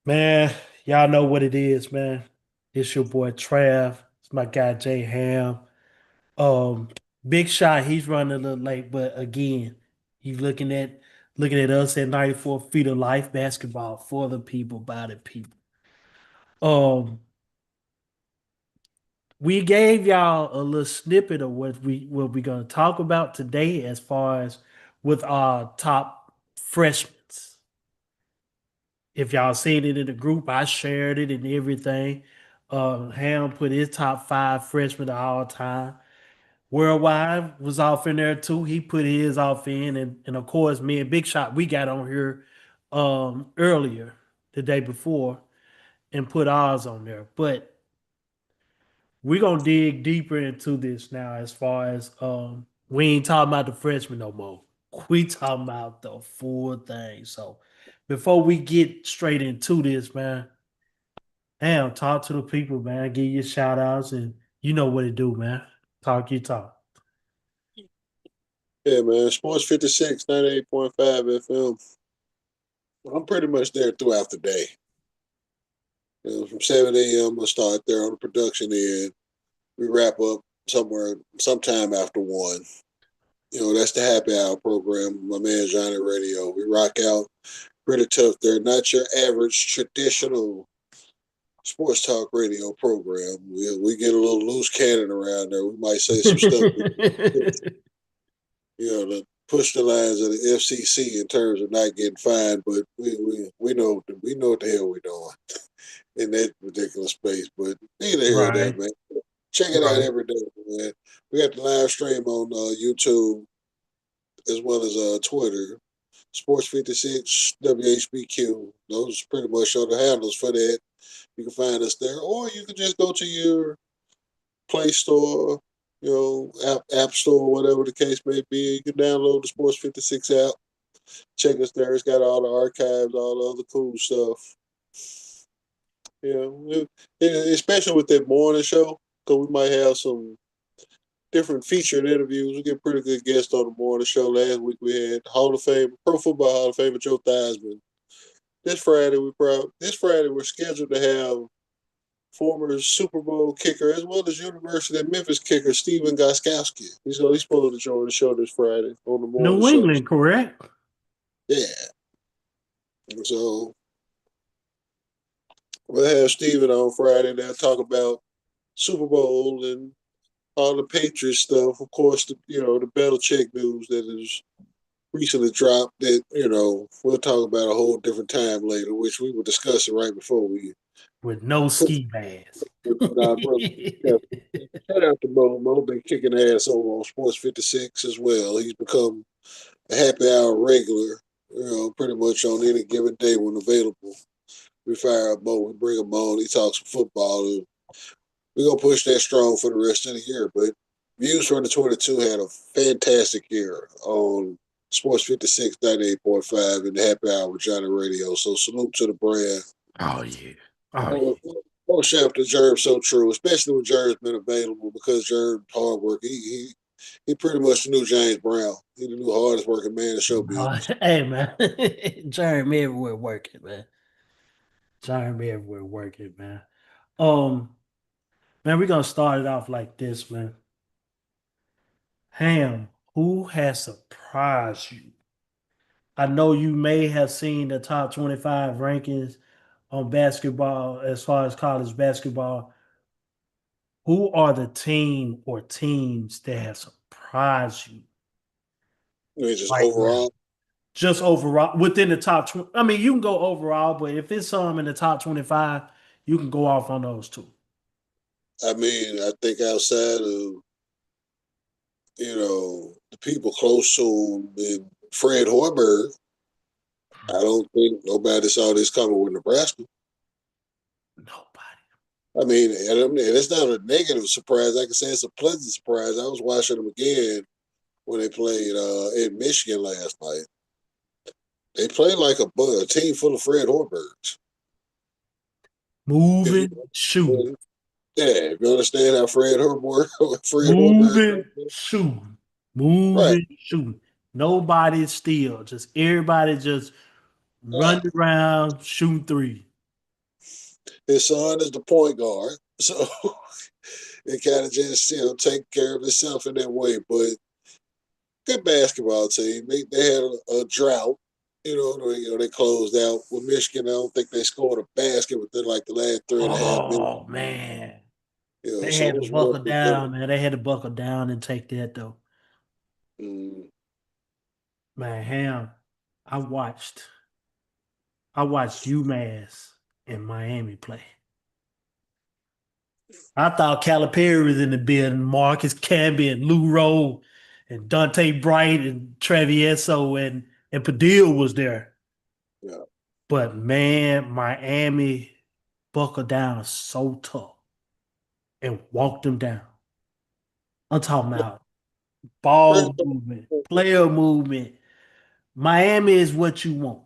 Man, y'all know what it is, man. It's your boy Trav. It's my guy Jay Ham. Um, Big Shot, he's running a little late, but again, he's looking at us at 94 feet of life basketball for the people, by the people. Um, we gave y'all a little snippet of what we gonna talk about today as far as with our top freshmen. If y'all seen it in the group, I shared it and everything. Ham put his top five freshmen of all time. Worldwide was off in there too. He put his off in, and of course, me and Big Shot, we got on here earlier the day before and put ours on there. But we're gonna dig deeper into this now as far as we ain't talking about the freshmen no more. We talking about the full thing. So before we get straight into this, man, damn, talk to the people, man. Give you shout outs and you know what to do, man. Talk your talk. Yeah, man. Sports 56, 98.5 FM. I'm pretty much there throughout the day. From 7 a.m., I start there on the production end. We wrap up sometime after 1. That's the happy hour program. My man Johnny Radio. We rock out pretty tough there. Not your average traditional sports talk radio program. We get a little loose cannon around there. We might say some stuff, to push the lines of the FCC in terms of not getting fined, but we know what the hell we're doing in that particular space. But neither here nor there, Right, man. Check it out right. every day, man. We got the live stream on YouTube as well as Twitter. Sports 56 WHBQ. Those pretty much are the handles for that. You can find us there, or you can just go to your Play Store, App Store, whatever the case may be. You can download the Sports 56 app. Check us there. It's got all the archives, all the other cool stuff. Especially with that morning show, because we might have some different featured interviews. We get pretty good guests on the morning show. Last week we had Hall of Fame, Pro Football Hall of Famer Joe Theismann. This Friday we're scheduled to have former Super Bowl kicker as well as University of Memphis kicker Steven Goskowski. He's supposed to join the show this Friday on the morning New show. England, correct? Yeah. So we'll have Steven on Friday. They'll talk about Super Bowl and all the Patriots stuff. Of course, the Belichick news that is recently dropped. That we'll talk about a whole different time later, which we were discussing right before we With no put ski mask. with our brother. Yeah, shout out to Mo. Mo been kicking ass over on Sports 56 as well. He's become a happy hour regular. Pretty much on any given day when available. We fire up Mo. We bring him on. He talks some football. And we're gonna push that strong for the rest of the year. But Views from the 22 had a fantastic year on Sports 56 98.5 and the Happy Hour with Johnny Radio. So salute to the brand. Oh yeah. Oh Oh, yeah. shout out to Jerv So True, especially when Jerv's been available because Jerv's hard work. He pretty much the new James Brown. He the new hardest working man in show business. Hey man. Jeremy everywhere working, man. Jeremy everywhere working, man. Um, man, we're gonna start it off like this, man. Ham, who has surprised you? I know you may have seen the top 25 rankings on basketball as far as college basketball. Who are the team or teams that have surprised you Just right now? overall, Just overall within the top 20. I mean, you can go overall, but if it's some in the top 25, you can go off on those two. I mean, I think outside of the people close to him and Fred Hoiberg, I don't think nobody saw this coming with Nebraska. Nobody. I mean, and it's not a negative surprise. I can say it's a pleasant surprise. I was watching them again when they played in Michigan last night. They played like a team full of Fred Hoibergs. If you, Moving, shooting. yeah, if you understand how Fred Hoiberg, Fred Hoiberg, Moving, shooting. right? Moving, shooting. Nobody still. Just everybody just Right. running around shooting three. His son is the point guard, so it kind of just take care of itself in that way. But good basketball team. They had a drought. They closed out with Michigan. I don't think they scored a basket within like the last 3.5 minutes. Oh man. They So had it to was rough buckle with them. down, man. They had to buckle down and take that though. Mm. Man, Ham, I watched I watched UMass and Miami play. I thought Calipari was in the building. Marcus Camby and Lou Rowe and Dante Bright and Travieso and Padilla was there. Yeah. But man, Miami buckled down so tough and walked them down. I'm talking about First ball of movement, all, player movement. Miami is what you want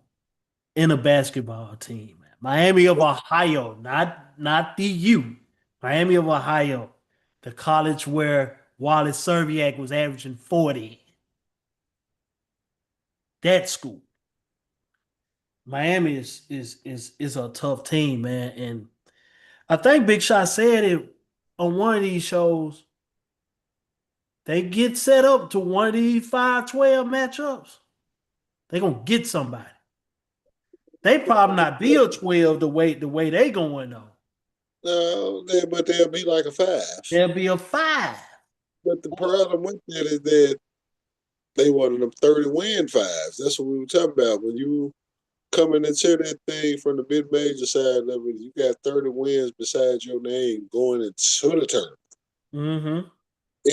in a basketball team. Miami of Ohio, not the U. Miami of Ohio, the college where Wallace Serviak was averaging 40. That school. Miami is a tough team, man. And I think Big Shot said it on one of these shows. They get set up to one of these 5-12 matchups. They're gonna get somebody. They probably not be a 12 the way they going though. no, but they'll be like a five. They'll be a 5. But the problem with that is that they wanted them 30-win fives. That's what we were talking about. When you coming into that thing from the mid major side of it, you got 30 wins besides your name going into the tournament. Mm-hmm.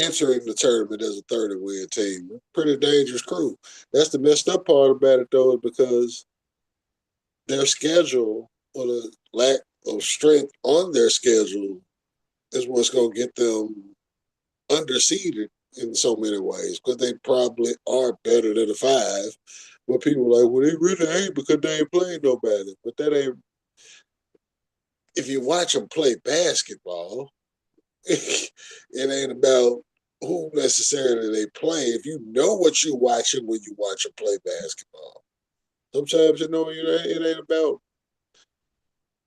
Entering the tournament as a 30-win team. Pretty dangerous crew. That's the messed up part about it though, because their schedule or the lack of strength on their schedule is what's gonna get them underseeded in so many ways, because they probably are better than a five. But people are like, well, they really ain't because they ain't playing nobody. But that ain't. If you watch them play basketball, it ain't about who necessarily they play. If you know what you're watching when you watch them play basketball, sometimes it ain't about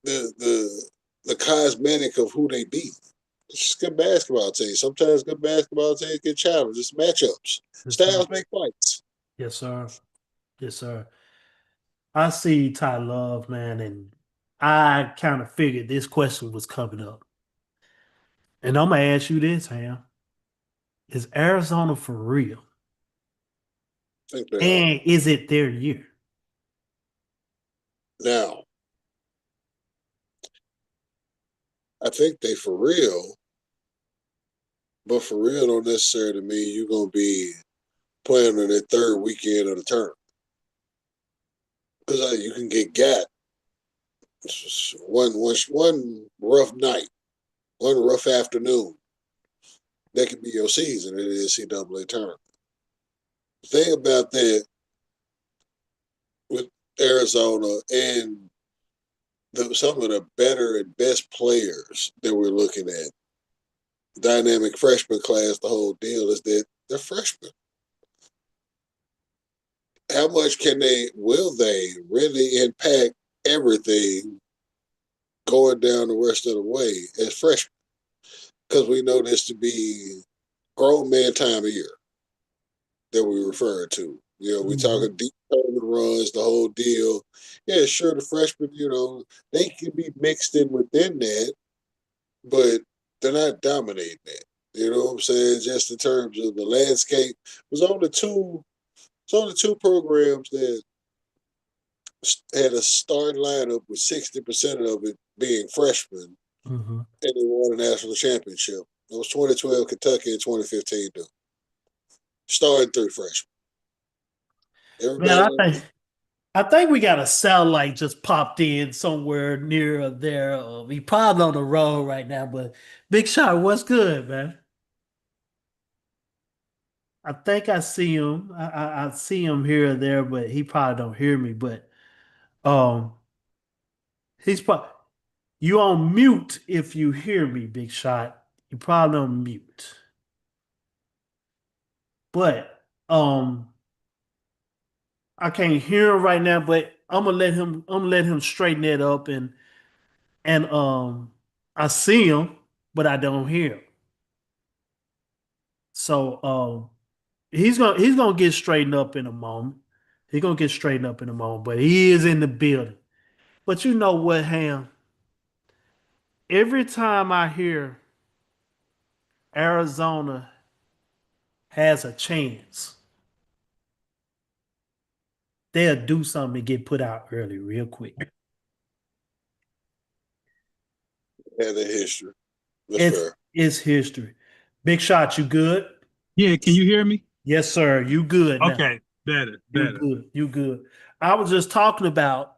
the the cosmetic of who they beat. It's just good basketball teams. Sometimes good basketball teams get challenged. It's matchups. Yes, sir. Styles make fights. Yes, sir. Yes, sir. I see Ty Love, man, and I kind of figured this question was coming up. And I'm gonna ask you this, Ham. Is Arizona for real? I think they are. And is it their year? Now, I think they for real, but for real don't necessarily mean you're gonna be playing on that third weekend of the term. Because you can get got one rough night, one rough afternoon. That could be your season in the NCAA tournament. The thing about that with Arizona and some of the better and best players that we're looking at, dynamic freshman class, the whole deal is that they're freshmen. How much will they really impact everything going down the rest of the way as freshmen? Because we know this to be grown man time of year that we refer to. We Mhm. talking deep tournament runs, the whole deal. Yeah, sure, the freshmen, they can be mixed in within that, but they're not dominating that. You know what I'm saying? Just in terms of the landscape, was only two. It's only two programs that had a starting lineup with 60% of it being freshmen, Mhm. and they won a national championship. It was 2012 Kentucky and 2015 Duke. Starting three freshmen. Man, Everybody else, I think we got a satellite just popped in somewhere near there. He probably on the road right now, but Big Shot, what's good, man? I think I see him. I see him here or there, but he probably don't hear me. But um, he's probably you on mute if you hear me, Big Shot. You probably on mute. But I can't hear him right now. But I'm gonna let him. I'm gonna let him straighten that up, and I see him, but I don't hear him. So he's gonna get straightened up in a moment. He's gonna get straightened up in a moment, but he is in the building. But you know what, Ham? Every time I hear Arizona has a chance, they'll do something to get put out early, real quick. Had a history. That's It's fair. it's history. Big shot, you good? Yeah, can you hear me? Yes, sir. You good now. Okay, better, You better. good. You good. I was just talking about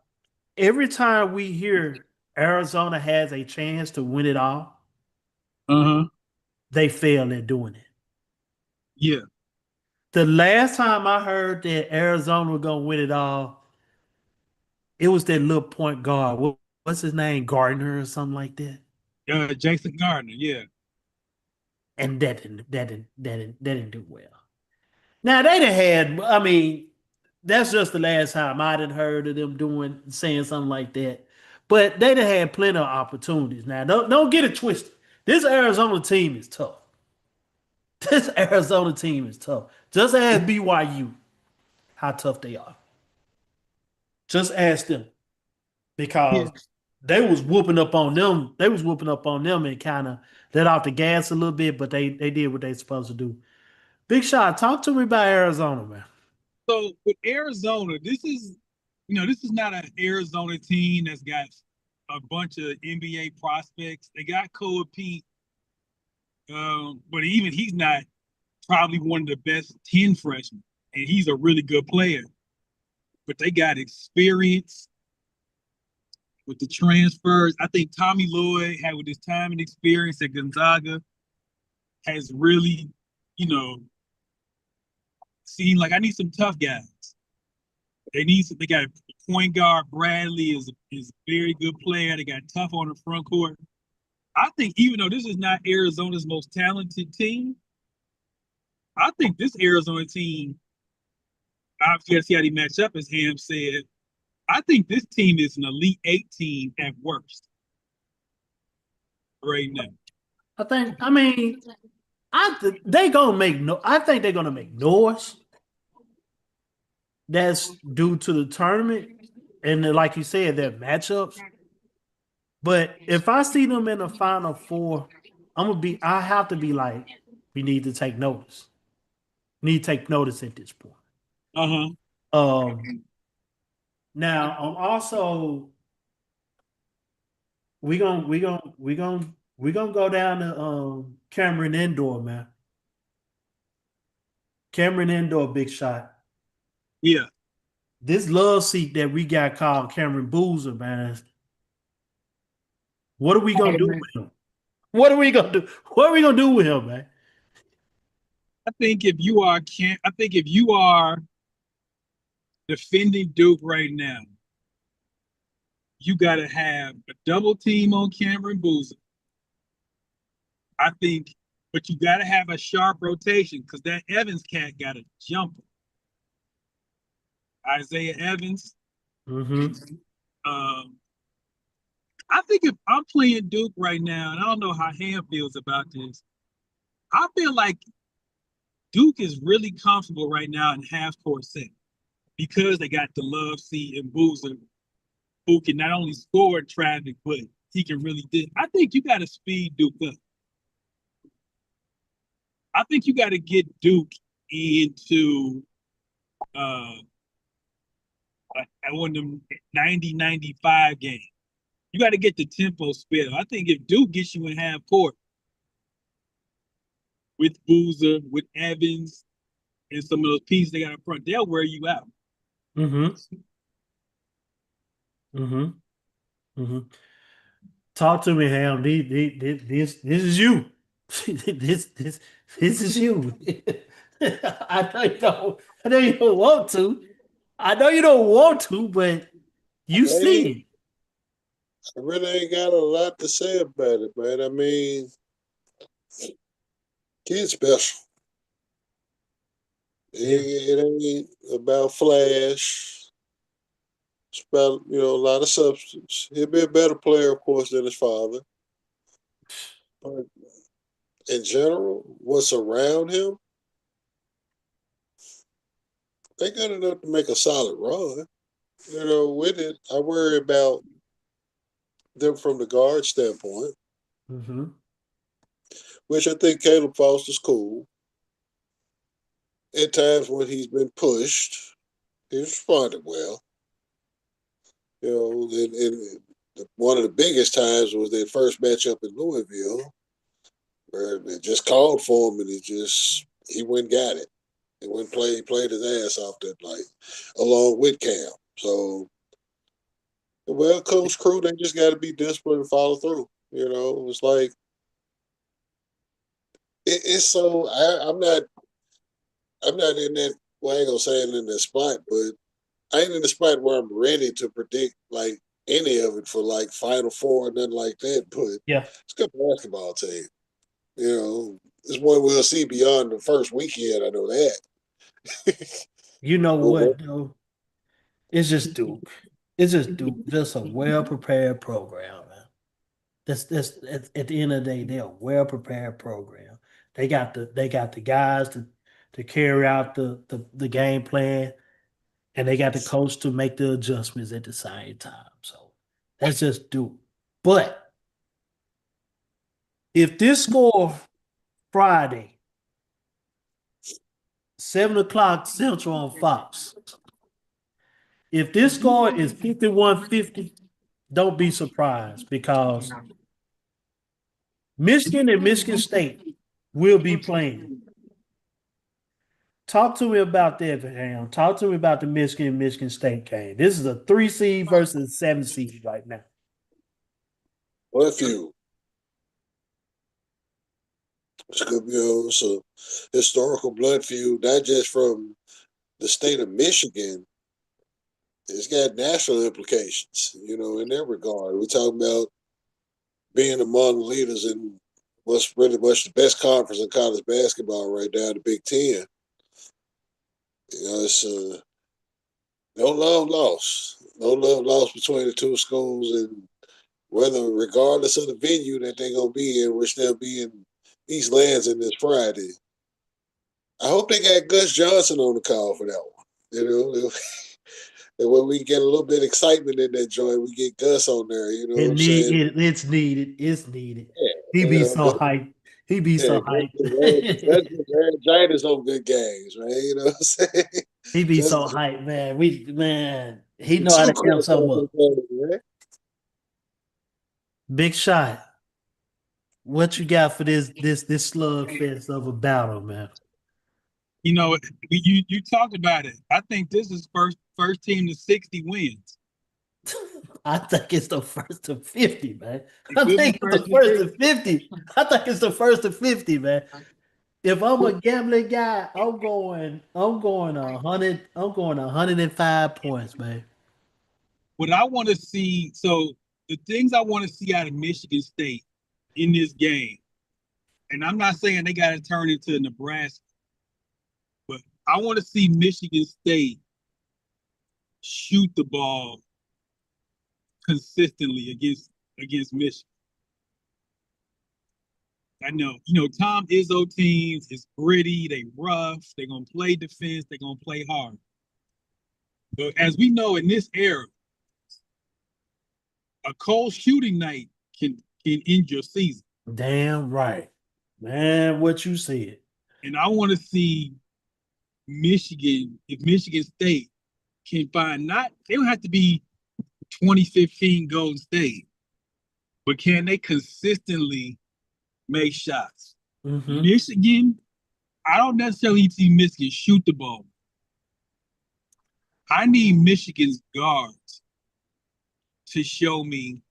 every time we hear Arizona has a chance to win it all, Uh-huh. they fail at doing it. Yeah. The last time I heard that Arizona was gonna win it all, it was that little point guard. What's his name? Gardner or something like that. Jason Gardner, yeah. And that didn't do well. Now they done had, I mean, that's just the last time I didn't heard of them saying something like that. But they done had plenty of opportunities. Now don't get it twisted. This Arizona team is tough. This Arizona team is tough. Just ask BYU how tough they are. Just ask them Yeah. because they was whooping up on them. They was whooping up on them and kind of let off the gas a little bit, but they did what they supposed to do. Big Shot, talk to me about Arizona, man. So with Arizona, this is not an Arizona team that's got a bunch of NBA prospects. They got Koa Pete, but even he's not probably one of the best 10 freshmen. And he's a really good player. But they got experience with the transfers. I think Tommy Lloyd had with his time and experience at Gonzaga has really, you know, seen like I need some tough guys. They got point guard Bradley is a very good player. They got tough on the front court. I think even though this is not Arizona's most talented team, I think this Arizona team, obviously got to see how they match up, as Ham said. I think this team is an Elite Eight team at worst right now. I mean, they gonna make no. I think they're gonna make noise. That's due to the tournament and like you said, their matchups. But if I see them in the Final Four, I have to be like, we need to take notice. We need to take notice at this point. Uh-huh. Now I'm also we gonna go down to Cameron Indoor, man. Cameron Indoor, Big Shot. Yeah. This love seat that we got called Cameron Boozer, man. What are we gonna do with him? What are we gonna do? What are we gonna do with him, man? I think if you are defending Duke right now, you got to have a double team on Cameron Boozer. I think, but you got to have a sharp rotation because that Evans cat got a jumper. Isaiah Evans. Mm-hmm. I think if I'm playing Duke right now, and I don't know how Ham feels about this, I feel like Duke is really comfortable right now in half court set because they got the love seat and Boozer, who can not only score in traffic, but he can really do. I think you got to speed Duke up. I think you got to get Duke into one of them 90-95 games. You got to get the tempo sped. I think if Duke gets you in half court with Boozer, with Evans, and some of those pieces they got up front, they'll wear you out. Mm-hmm. Mm-hmm. Mm-hmm. Talk to me, Ham. This is you. this is you. I know you don't want to. I know you don't want to, but you see it. I really ain't got a lot to say about it, man. I mean, kid's special. Yeah. It ain't about flash. It's about, a lot of substance. He'll be a better player, of course, than his father. But in general, what's around him, they good enough to make a solid run. With it, I worry about them from the guard standpoint, Mm-hmm. which I think Caleb Foster's cool. At times when he's been pushed, he's responded well. And one of the biggest times was their first matchup in Louisville, where they just called for him and he went and got it. He went and played his ass off that night, along with Cam. So, well, Coach Crew, they just got to be disciplined and follow through. It's like it's so I'm not in that. Well, I ain't gonna say I'm in that spot, but I ain't in the spot where I'm ready to predict like any of it for like Final Four or nothing like that. But Yeah. it's a good basketball team. It's one we'll see beyond the first weekend. I know that. You know But what, though? It's just Duke. It's just Duke. Just a well prepared program, man. That's at the end of the day, they're a well prepared program. They got the guys to carry out the game plan, and they got the coach to make the adjustments at the same time. So that's just Duke. But if this score Friday, 7 o'clock Central on Fox, if this score is 51-50, don't be surprised because Michigan and Michigan State will be playing. Talk to me about that, Ham. Talk to me about the Michigan and Michigan State game. This is a 3 seed versus 7 seed right now. what few? It's gonna be it's a historical blood feud, not just from the state of Michigan. It's got national implications, in that regard. We're talking about being among the leaders in what's pretty much the best conference in college basketball right now, the Big Ten. It's no love lost. No love lost between the two schools, and whether regardless of the venue that they're gonna be in, which they'll be in East Lansing this Friday. I hope they got Gus Johnson on the call for that one. And when we get a little bit of excitement in that joint, we get Gus on there. You know what I'm saying? It's needed. It's needed. Yeah, He be so hyped. He be yeah, so hyped. Gus Giants on good games, man. You know what I'm saying? He be so Just hyped, man. He know how too to count close something on up. good games, man. Big shot. What you got for this slugfest of a battle, man? You talked about it. I think this is first team to 60 wins. I think it's the first to 50, man. It I could be think it's the first to first to 50. 50. I think it's the first to 50, man. If I'm a gambling guy, I'm going 100. I'm going 105 points, man. What I want to see, so the things I want to see out of Michigan State in this game, and I'm not saying they got to turn into Nebraska, but I want to see Michigan State shoot the ball consistently against Michigan. I know, Tom Izzo teams is gritty, they rough, they're gonna play defense, they're gonna play hard. But as we know in this era, a cold shooting night can end your season. Damn right, man. What you said. And I want to see Michigan, if Michigan State can find they don't have to be 2015 Golden State, but can they consistently make shots? Mm-hmm. Michigan, I don't necessarily see Michigan shoot the ball. I need Michigan's guards to show me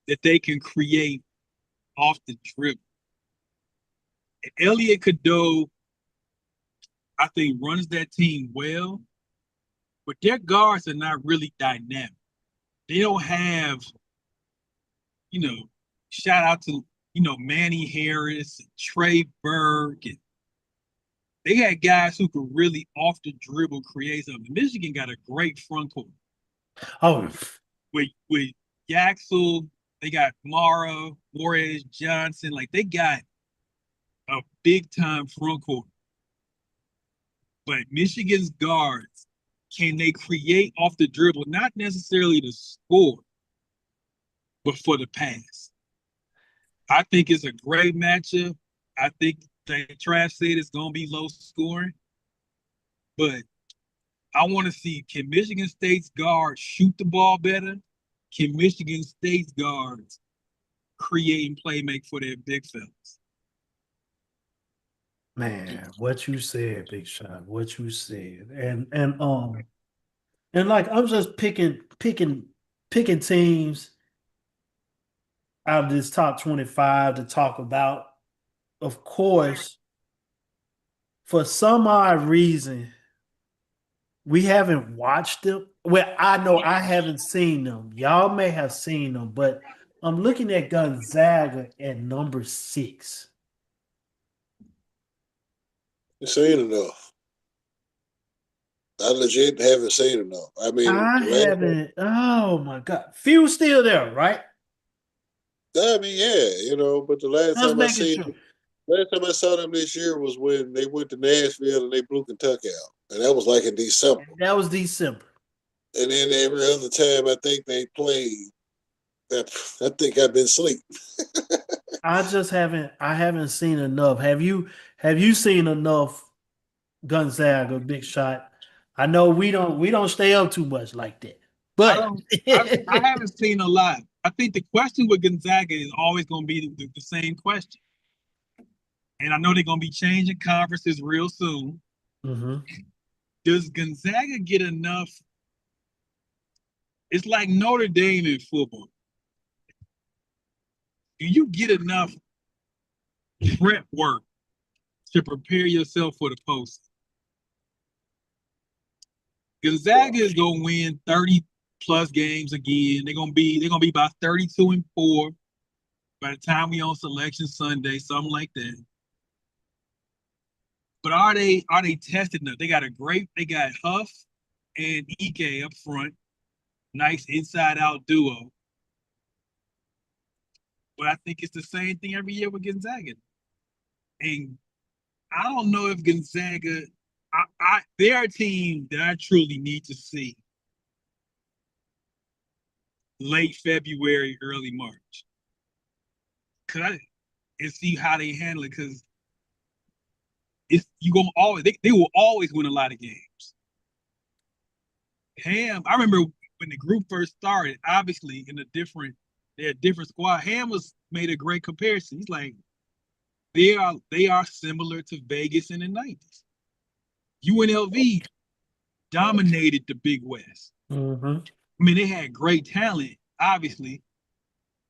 that they can create off the dribble. Elliot Cadeau, I think, runs that team well, but their guards are not really dynamic. They don't have, shout out to, Manny Harris, Trey Burke. And they had guys who could really off the dribble create something. Michigan got a great front court. Oh, with Yaxel, they got Mara, Morez, Johnson. Like they got a big time front court. But Michigan's guards, can they create off the dribble, not necessarily to score, but for the pass? I think it's a great matchup. I think that Trav said it's going to be low scoring, but I want to see, can Michigan State's guards shoot the ball better? Can Michigan State's guards create and play make for their big fellas? man, what you said, Big Shot, what you said. And like I'm just picking teams out of this top 25 to talk about. Of course, for some odd reason, we haven't watched them. Well, I know I haven't seen them. Y'all may have seen them, but I'm looking at Gonzaga at number 6. You've seen enough. I legit haven't seen enough. I mean, I haven't. Oh my God, few still there, right? yeah, but the last Just time I making seen sure. last time I saw them this year was when they went to Nashville and they blew Kentucky out. And that was like in December. That was December. And then every other time I think they played, I think I've been asleep. I haven't seen enough. Have you seen enough Gonzaga, Big Shot? I know we don't stay up too much like that. But I haven't seen a lot. I think the question with Gonzaga is always going to be the same question. And I know they're going to be changing conferences real soon. Mhm. Does Gonzaga get enough? It's like Notre Dame in football. Do you get enough prep work to prepare yourself for the post? Gonzaga is going to win 30 plus games again. They're going to be about 32-4 by the time we on Selection Sunday, something like that. But are they tested enough? They got Huff and Ike up front. Nice inside out duo. But I think it's the same thing every year with Gonzaga. And I don't know if Gonzaga, they're a team that I truly need to see late February, early March. And see how they handle it, because they will always win a lot of games. Ham, I remember when the group first started, obviously they're a different squad. Ham made a great comparison. He's like, they are similar to Vegas in the 90s. UNLV dominated the Big West. Mhm. I mean, they had great talent, obviously,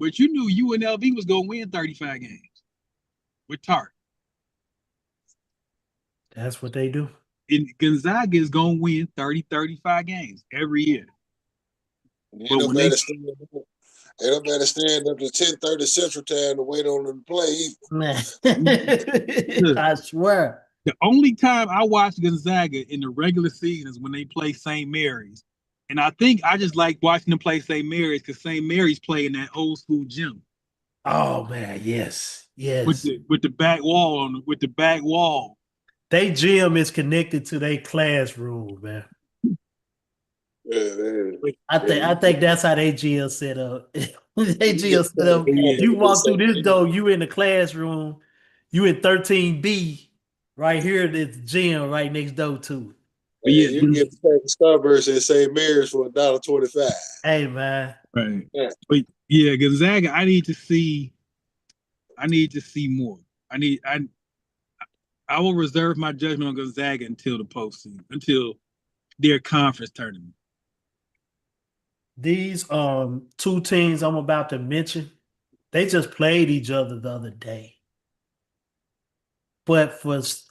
but you knew UNLV was going to win 35 games with Tart. That's what they do. And Gonzaga is going to win 30, 35 games every year. Ain't nobody stand up to 10:30 Central Time to wait on them to play either. Man. I swear. The only time I watch Gonzaga in the regular season is when they play St. Mary's. And I think I just like watching them play St. Mary's because St. Mary's play in that old school gym. Oh man, yes. With the back wall. They gym is connected to their classroom, man. Yeah. I think that's how they gym set up. They gym set up. You walk through this door, you in the classroom, you in 13B, right here, this gym right next door to it. Yeah, you can get the Starburst at St. Mary's for $1.25. Hey man. Right. Yeah. But yeah, Gonzaga, I need to see more. I will reserve my judgment on Gonzaga until the postseason, until their conference tournament. These two teams I'm about to mention, they just played each other the other day. But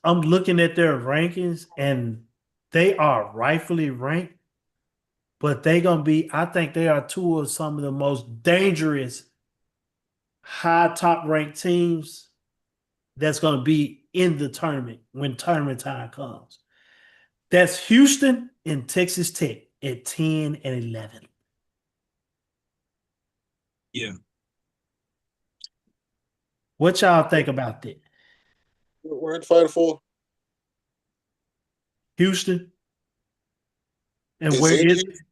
I'm looking at their rankings and they are rightfully ranked, but I think they are two of some of the most dangerous high top ranked teams that's going to be in the tournament when tournament time comes. That's Houston and Texas Tech. at 10 and 11. Yeah. What y'all think about that? We're in the Final Four. Houston? And It's where in is Houston.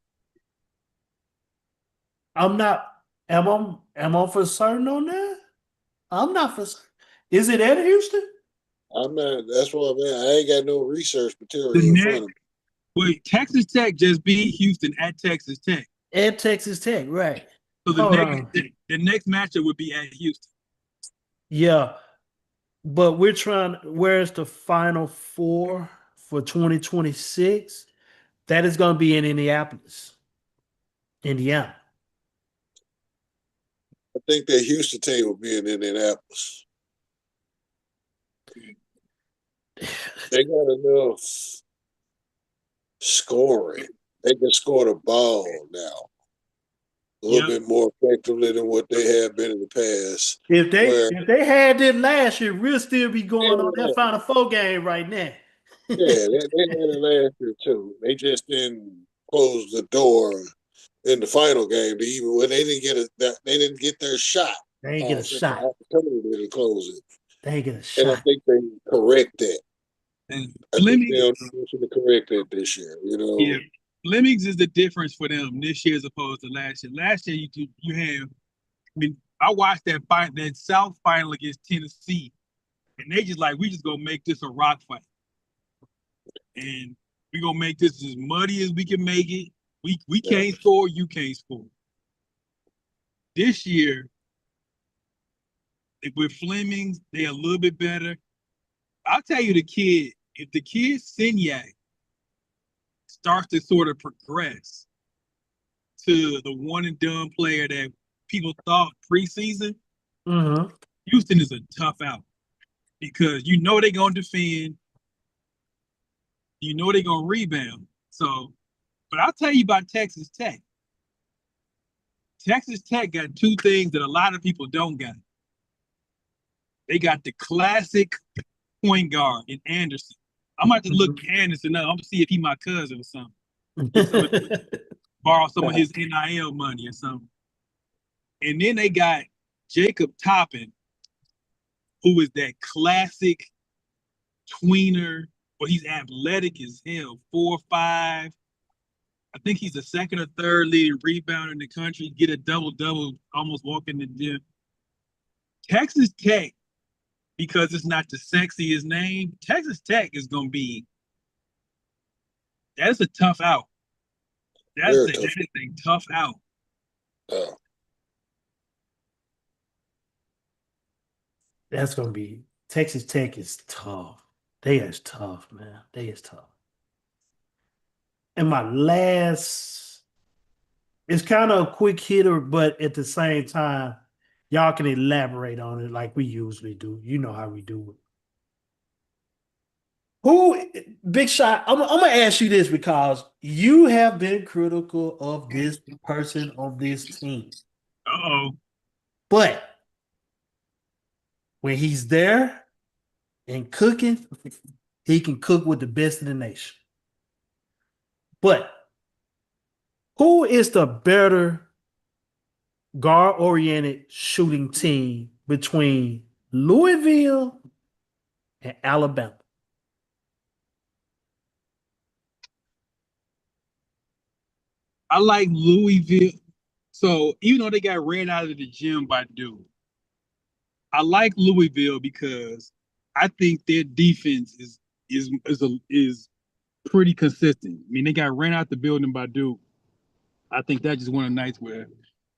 I'm not am I for certain on that? I'm not for certain. Is it at Houston? I'm not. That's what I'm at. I ain't got no research material The in front next, of me. wait, Texas Tech just beat Houston at Texas Tech. At Texas Tech, right. So Hold on. the next matchup would be at Houston. Yeah. But we're trying, where's the final four for 2026? That is going to be in Indianapolis, Indiana. I think that Houston team will be in Indianapolis. They got enough scoring. They can score the ball now a little bit more effectively than what they have been in the past. If they had it last year, we'll still be going on Yeah, that Final Four game right now. yeah, they had it last year too. They just didn't close the door in the final game. To even when they didn't they didn't get their shot. They ain't get a shot. Opportunity to close it, They ain't get a and I shot. think they correct that. And I think Fleming, they're on the mission to correct that this year. You know, yeah, Flemings is the difference for them this year as opposed to last year. Last year you have, I mean, I watched that South final against Tennessee, and they just like we just gonna make this a rock fight, and we gonna make this as muddy as we can make it. We can't score, you can't score. This year, with Flemings, they're a little bit better. I'll tell you, if the kid Signac starts to sort of progress to the one and done player that people thought preseason, Mm-hmm. Houston is a tough out because you know they're gonna defend, you know they're gonna rebound. So, but I'll tell you about Texas Tech. Texas Tech got two things that a lot of people don't got. They got the classic point guard in Anderson. I'm about to look Anderson up. I'm gonna see if he my cousin or something. Borrow some of his NIL money or something. And then they got Jacob Toppin, who is that classic tweener, but he's athletic as hell, 4'5". I think he's the second or third leading rebounder in the country. Get a double-double, almost walk in the gym. Texas Tech, because it's not the sexiest name, Texas Tech is going to be, that's a tough out. That is a tough out. That's going to be, Texas Tech is tough. They is tough, man. They is tough. And my last, it's kind of a quick hitter, but at the same time, y'all can elaborate on it like we usually do. You know how we do it. Who, Big Shot, I'm gonna ask you this because you have been critical of this person on this team. Uh-oh. But when he's there and cooking, he can cook with the best in the nation. But who is the better guard-oriented shooting team between Louisville and Alabama? I like Louisville. So even though they got ran out of the gym by Duke, I like Louisville because I think their defense is pretty consistent. I mean, they got ran out the building by Duke. I think that's just one of the nights where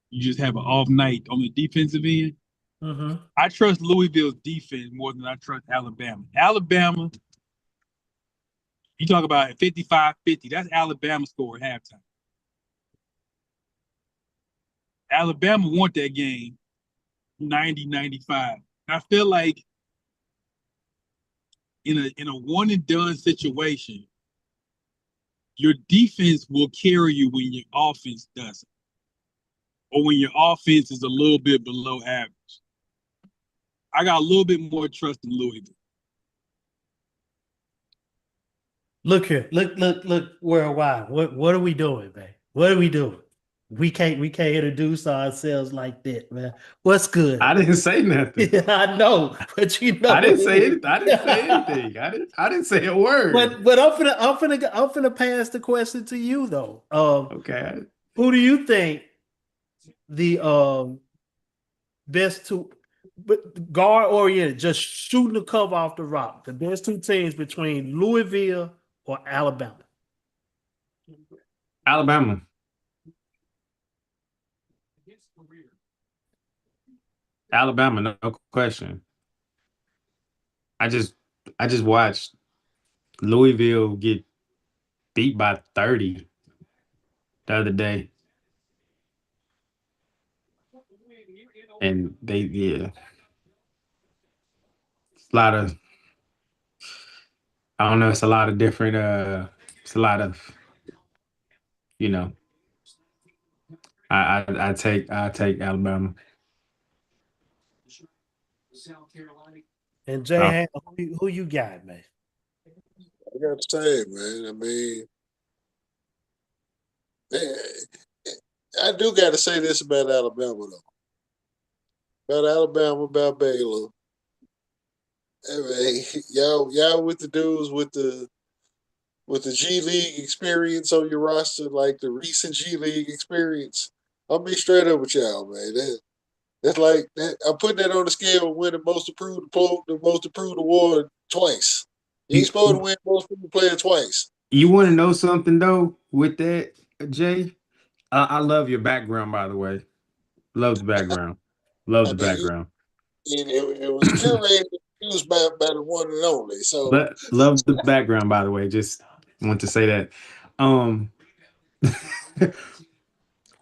you just have an off night on the defensive end. Mm-hmm. I trust Louisville's defense more than I trust Alabama. Alabama, you talk about 55-50, that's Alabama score at halftime. Alabama won that game 90-95. I feel like in a one and done situation, your defense will carry you when your offense doesn't, or when your offense is a little bit below average. I got a little bit more trust in Louisville. Look here. Look worldwide. What are we doing, man? What are we doing? We can't introduce ourselves like that, man. What's good? I didn't say nothing. Yeah, I know, but you know I didn't say it. anything. I didn't say anything. I didn't say a word. But I'm finna pass the question to you though. Okay. Who do you think the best two, but guard oriented, just shooting the cover off the rock, the best two teams between Louisville or Alabama? Alabama. Alabama, no question. I just watched Louisville get beat by 30 the other day. And it's a lot of, I don't know, it's a lot of different it's a lot of, you know, I take Alabama. And Jay, Ham, who you got, man? I got to say, man. I mean, I do got to say this about Alabama though. About Alabama, about Baylor. I mean, y'all with the dudes with the G League experience on your roster, like the recent G League experience. I'll be straight up with y'all, man. That's like that, I'm putting that on the scale of winning the most approved award twice. You ain't supposed to win most improved player twice. You want to know something though with that, Jay? I love your background, by the way. Love the background. Love I the mean, background. it was curated and used by the one and only. So But love the background, by the way. Just want to say that. Um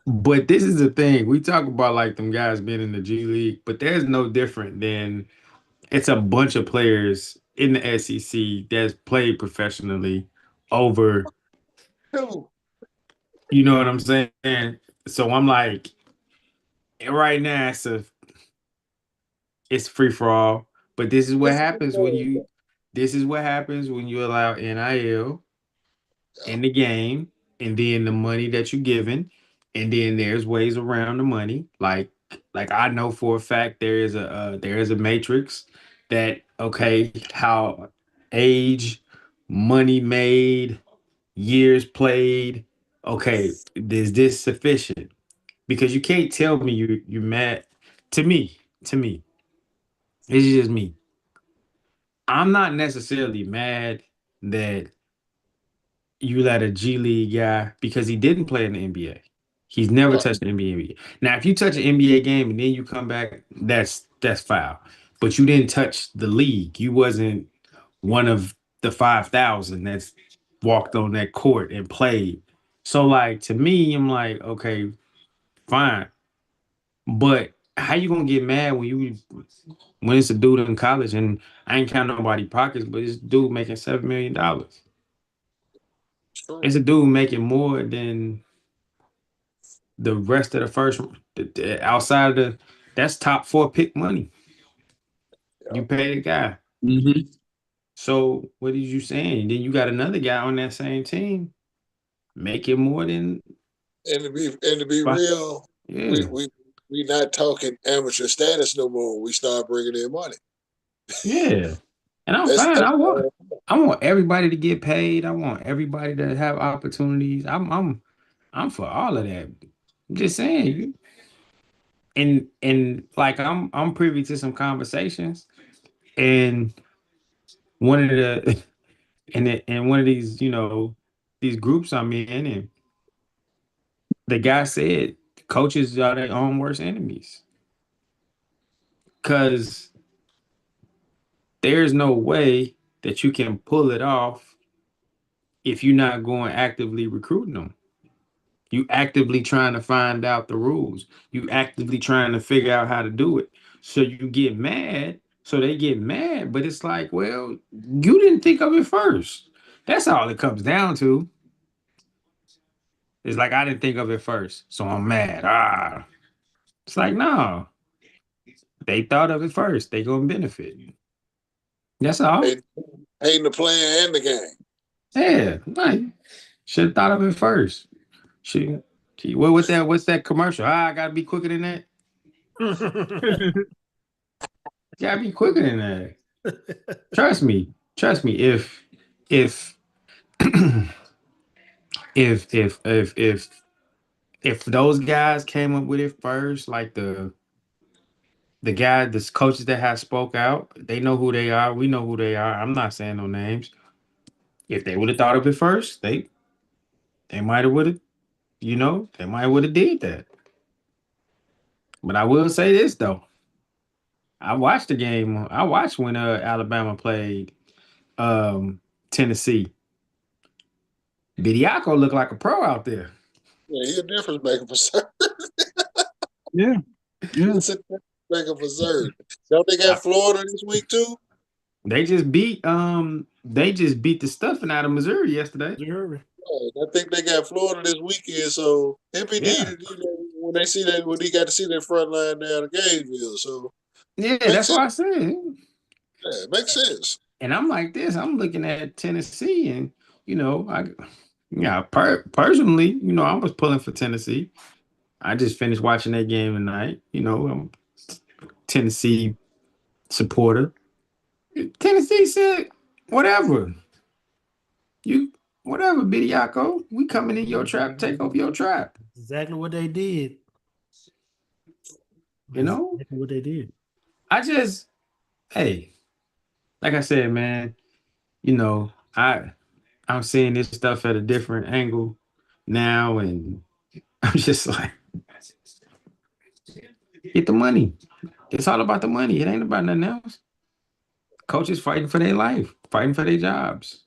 But this is the thing. We talk about like them guys being in the G League, but there's no different than it's a bunch of players in the SEC that's played professionally over, two. you know what I'm saying? So I'm like, right now it's free for all. But this is what happens when you allow NIL in the game, and then the money that you're given, and then there's ways around the money. Like I know for a fact there is a matrix that, okay, how age, money made, years played. Okay, is this sufficient? Because you can't tell me you're mad. To me, it's just me. I'm not necessarily mad that you let a G League guy, because he didn't play in the NBA. He's never touched the NBA. Now, if you touch an NBA game and then you come back, that's foul. But you didn't touch the league. You wasn't one of the 5,000 that's walked on that court and played. So, like, to me, I'm like, okay, fine. But how you gonna get mad when it's a dude in college, and I ain't counting nobody pockets, but it's a dude making $7 million. It's a dude making more than the rest of the first, outside of that's top four pick money. You pay the guy. Mm-hmm. So what are you saying? Then you got another guy on that same team making more than. And to be real, Yeah. we not talking amateur status no more. We start bringing in money. Yeah. And I'm fine. I want everybody to get paid. I want everybody to have opportunities. I'm for all of that. I'm just saying. And like I'm privy to some conversations, and one of the and one of these, these groups I'm in, and the guy said coaches are their own worst enemies, because there's no way that you can pull it off if you're not going actively recruiting them. You actively trying to find out the rules. You actively trying to figure out how to do it. So you get mad. So they get mad. But it's like, well, you didn't think of it first. That's all it comes down to. It's like, I didn't think of it first, so I'm mad. It's like, no. They thought of it first. They gonna benefit. That's all. Hating the player and the game. Yeah, like should have thought of it first. Should what's that commercial? I gotta be quicker than that. Gotta be quicker than that. Trust me. Trust me. If if those guys came up with it first, like the coaches that have spoke out, they know who they are. We know who they are. I'm not saying no names. If they would have thought of it first, they might have would have, they might would have did that. But I will say this though. I watched the game. I watched when Alabama played Tennessee. Bidiaco looked like a pro out there. Yeah, he a difference maker for certain. Yeah. Yeah. He's a difference maker for certain. Don't they got Florida this week too? They just beat the stuffing out of Missouri yesterday. Missouri. I think they got Florida this weekend, so it'd be Yeah. needed, when they see that, when he got to see that front line down in Gainesville. So Yeah, that's what I said. yeah, it makes sense. And I'm like this. I'm looking at Tennessee, and personally, I was pulling for Tennessee. I just finished watching that game tonight. I'm a Tennessee supporter. Tennessee said, whatever. Whatever, Bidiaco. We coming in your trap, take over your trap. Exactly what they did. Exactly what they did. Hey, like I said, man, I'm seeing this stuff at a different angle now, and I'm just like, get the money. It's all about the money. It ain't about nothing else. Coaches fighting for their life, fighting for their jobs.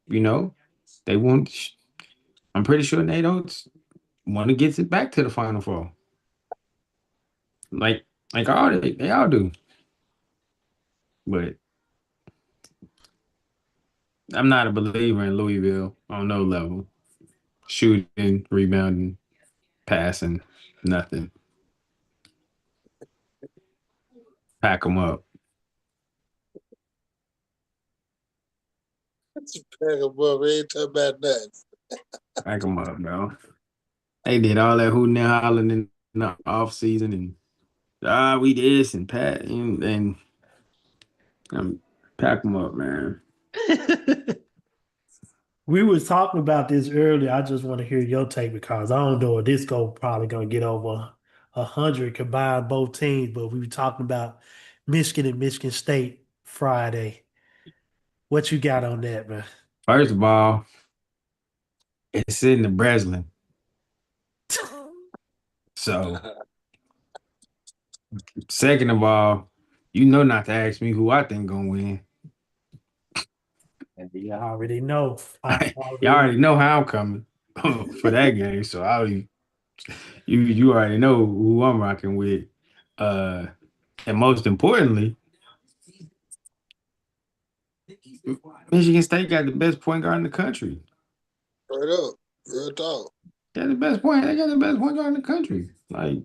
They want. I'm pretty sure they don't want to get it back to the Final Four. Like they all do. But I'm not a believer in Louisville on no level. Shooting, rebounding, passing, nothing. Pack them up. Let's pack them up. We ain't talking about that. Pack them up, bro. They did all that hooting and hollering in the off season, and we this and Pat and pack them up, man. We was talking about this earlier. I just want to hear your take because I don't know if this probably gonna get over 100 combined both teams, but we were talking about Michigan and Michigan State Friday. What you got on that, man? First of all, it's in the Breslin. So, second of all, not to ask me who I think gonna win. You already know. Y'all already know how I'm coming for that game. So you already know who I'm rocking with. And most importantly, Michigan State got the best point guard in the country. Straight up. Real talk. They got the best point guard in the country. Like,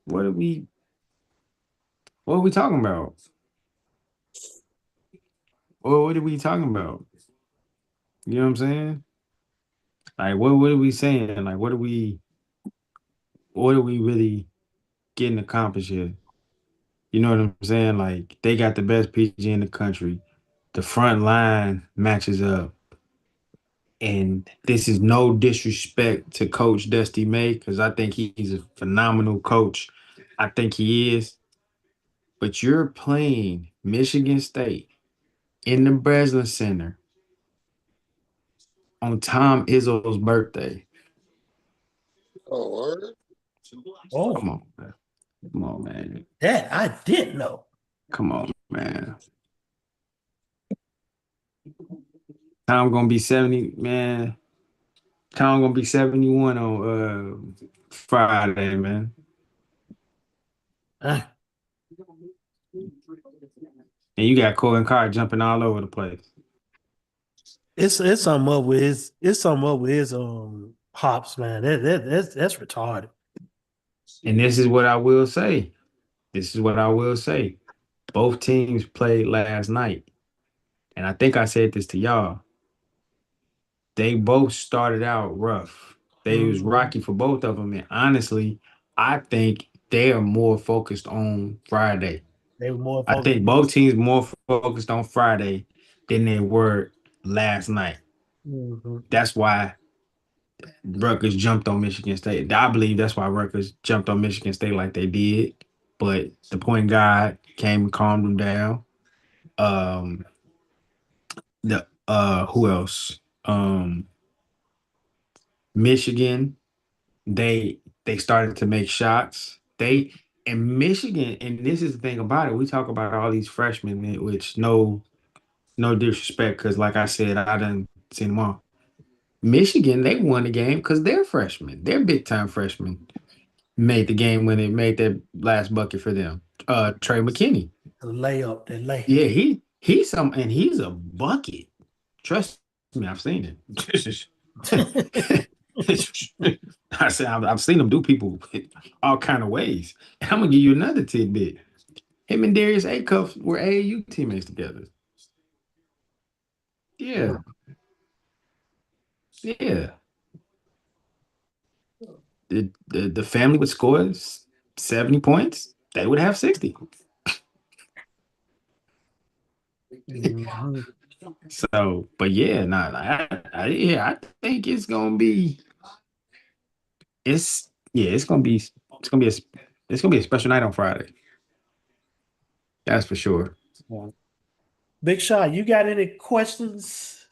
what are we talking about? Well, what are we talking about? You know what I'm saying? Like, what are we saying? Like, what are we really getting accomplished here? You know what I'm saying? Like, they got the best PG in the country. The front line matches up. And this is no disrespect to Coach Dusty May, because I think he's a phenomenal coach. I think he is. But you're playing Michigan State in the Breslin Center on Tom Izzo's birthday. Oh, word? Oh, Come on, man. Come on, man. that I didn't know. Come on, man. Tom gonna be 70, man. Tom gonna be 71 on Friday, man. Ah, And you got Colin Carr jumping all over the place. it's something up with his hops, man. That's retarded. And this is what I will say. Both teams played last night. and I think I said this to y'all. They both started out rough. They was rocky for both of them, and honestly, I think they are more focused on Friday. They were more I focused. think both teams more focused on Friday than they were last night. Mhm. That's why Rutgers jumped on Michigan State. I believe that's why Rutgers jumped on Michigan State like they did. But the point guard came and calmed them down. Um, the who else? Michigan. They started to make shots. They and Michigan, and this is the thing about it. We talk about all these freshmen, which no disrespect, because like I said, I done seen them all. Michigan, they won the game because they're freshmen. They're big time freshmen. Made the game when it made that last bucket for them. Trey McKinney. The layup, the lay. Yeah, he's a bucket. Trust me, I've seen it. I said I've seen him do people all kind of ways. And I'm gonna give you another tidbit. Him and Darius Acuff were AAU teammates together. Yeah, yeah. The family would score 70 points. They would have 60. Mhm. So, but yeah, I think it's gonna be. It's gonna be. It's gonna be a special night on Friday. That's for sure. Big Shot, you got any questions?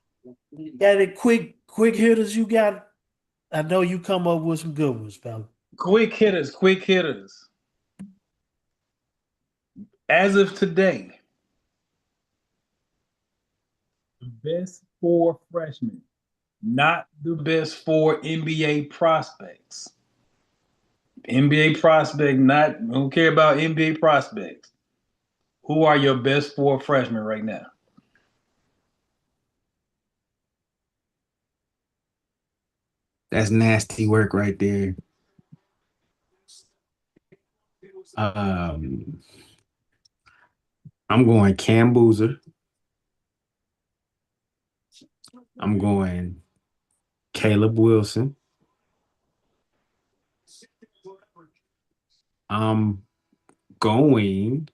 Got any quick hitters you got? I know you come up with some good ones, fella. Quick hitters, quick hitters. As of today, the best four freshmen, not the best four NBA prospects. NBA prospect, not don't care about NBA prospects. Who are your best four freshmen right now? That's nasty work right there. I'm going Cam Boozer. I'm going Caleb Wilson. I'm going.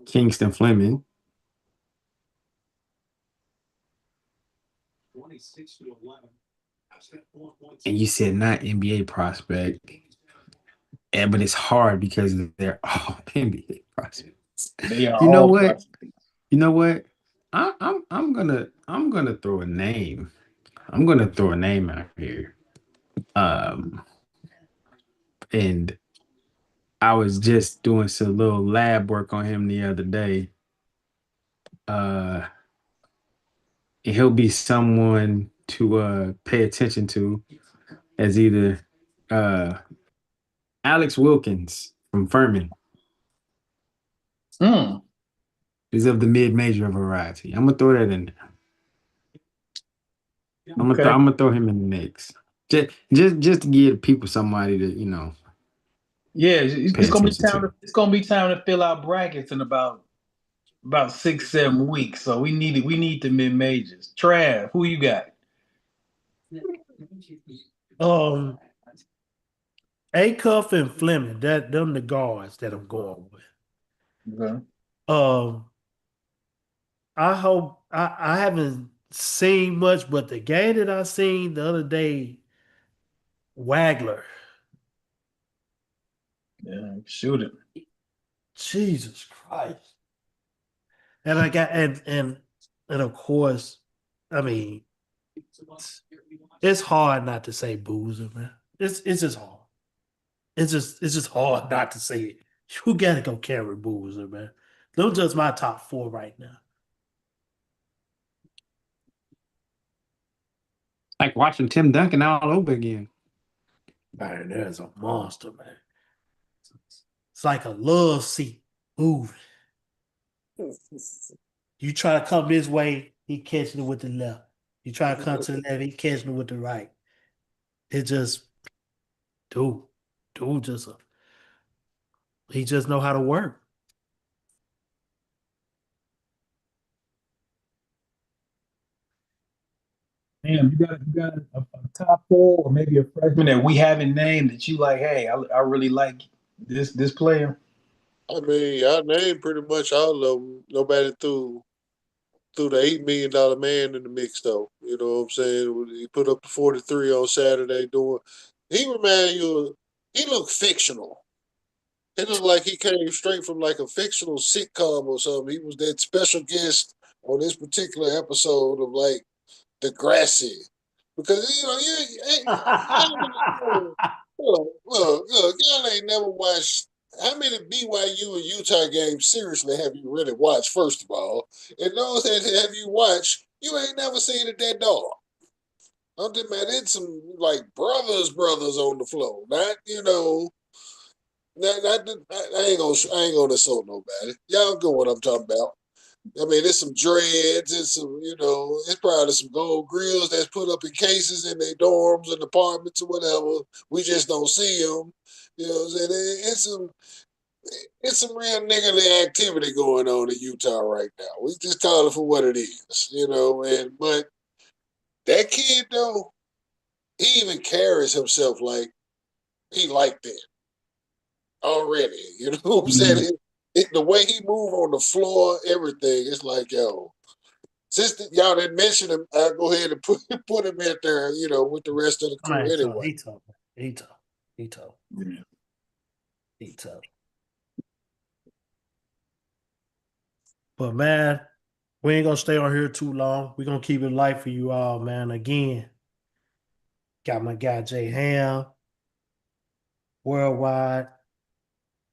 Kingston Fleming. And you said not NBA prospect. Yeah, but it's hard because they're all NBA prospects. They are You know all what? prospects. You know what? I'm gonna throw a name. I'm gonna throw a name out here. Um, and I was just doing some little lab work on him the other day. And he'll be someone to pay attention to as either uh Alex Wilkins from Furman. Mm. He's of the mid-major variety. I'm gonna throw that in there. I'm Okay. gonna throw him in the mix. Just to give people somebody to Yeah, pay it's gonna be attention time. to. It's gonna be time to fill out brackets in about 6-7 weeks. So we need the mid majors. Trav, who you got? Acuff and Fleming, them the guards that I'm going with. Okay. I hope I haven't seen much, but the game that I seen the other day, Wagler. Yeah, shoot it. Jesus Christ. And I got and of course, I mean, it's hard not to say Boozer, man. It's just hard. It's just hard not to say it. You gotta go carry Boozer, man. Those are just my top four right now. Like watching Tim Duncan all over again. Man, there's a monster, man. It's like a love seat moving. You try to come this way, he catching it with the left. You try to come to the left, he catching it with the right. It just dude he just know how to work. Damn, you got a top four or maybe a freshman that we haven't named that you like. Hey, I really like this player. I mean, I named pretty much all of them. Nobody threw the $8 million man in the mix though. You know what I'm saying? He put up the 43 on Saturday doing. He remind you. He looked fictional. It looked like he came straight from like a fictional sitcom or something. He was that special guest on this particular episode of like Degrassi. Because look, y'all ain't never watched. How many BYU and Utah games seriously have you really watched? First of all, and those that have you watched, you ain't never seen a dead dog. I'm just man, it's some like brothers on the floor. Not I ain't gonna insult nobody. Y'all know what I'm talking about. I mean, there's some dreads, it's some, it's probably some gold grills that's put up in cases in their dorms and apartments or whatever. We just don't see them. You know what I'm saying? It's some real niggerly activity going on in Utah right now. We just call it for what it is, but that kid though, he even carries himself like he like that already. You know what I'm saying? The way he move on the floor, everything, it's like, yo, since y'all didn't mention him, I'll go ahead and put him in there, with the rest of the crew Man, anyway. he tough. He tough. But man, we ain't gonna stay on here too long. We're gonna keep it light for you all, man. Again, got my guy Jay Ham, worldwide,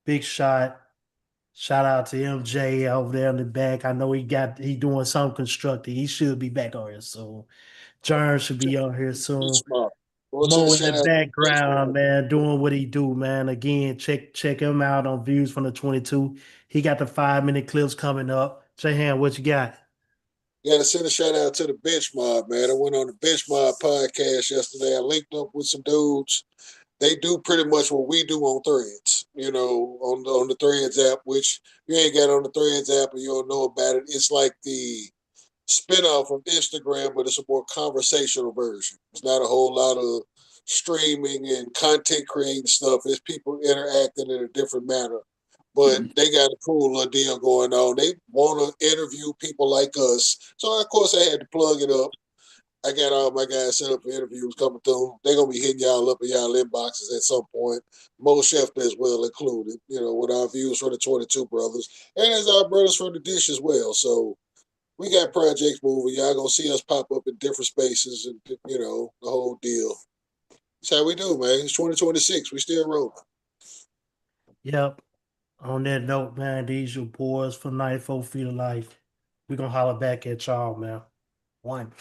big shot. Shout out to MJ over there in the back. I know he doing something constructive. He should be back on here soon. Jern should be on here soon. Smart. Mo in the background, man, doing what he do, man. Again, check him out on Views from the 22. He got the 5-minute clips coming up. Jahan, what you got? Got to send a shout out to the Bench Mob, man. I went on the Bench Mob podcast yesterday. I linked up with some dudes. They do pretty much what we do on Threads, on the Threads app, which you ain't got on the Threads app and you don't know about it. It's like the spinoff of Instagram, but it's a more conversational version. It's not a whole lot of streaming and content creating stuff. It's people interacting in a different manner. But they got a cool little deal going on. They want to interview people like us. So, of course, I had to plug it up. I got all my guys set up for interviews coming through. They're going to be hitting y'all up in y'all inboxes at some point. Mo Chef as well included, with our views from the 22 brothers. And as our brothers from the dish as well. So, we got projects moving. Y'all gonna see us pop up in different spaces and the whole deal. That's how we do, man. It's 2026. We still rolling. Yep. On that note, man, these your boys for 94 Feet of Life. We're gonna holler back at y'all, man. One.